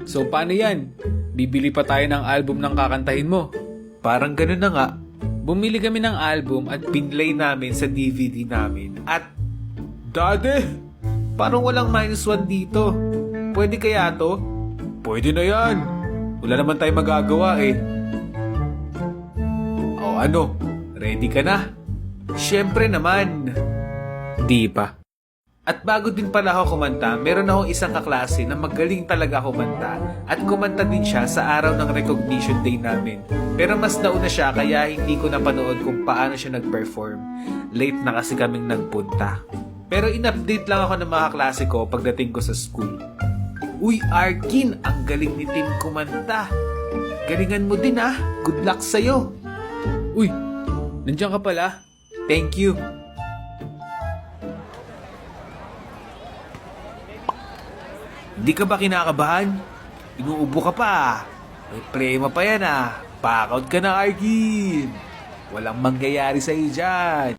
So paano yan? Bibili pa tayo ng album ng kakantahin mo. Parang ganun na nga. Bumili kami ng album at Pinlay namin sa DVD namin. At, Daddy, parang walang -1 dito. Pwede kaya to? Pwede na yan. Wala naman tayo magagawa eh. O ano, ready ka na? Siyempre naman. di pa. At bago din pala ako kumanta, meron akong isang kaklase na magaling talaga kumanta at kumanta din siya sa araw ng recognition day namin. Pero mas nauna siya kaya hindi ko napanood kung paano siya nag-perform. Late na kasi kaming nagpunta. Pero in-update lang ako ng mga kaklase ko pagdating ko sa school. Uy, Arkin, ang galing ni Tim kumanta. Galingan mo din ah. Good luck sa'yo. Uy, nandiyan ka pala. Thank you. Hindi ka ba kinakabahan? Inuubo ka pa. May prema pa yan ah. Pack out ka na, Arkin. Walang mangyayari sa'yo dyan.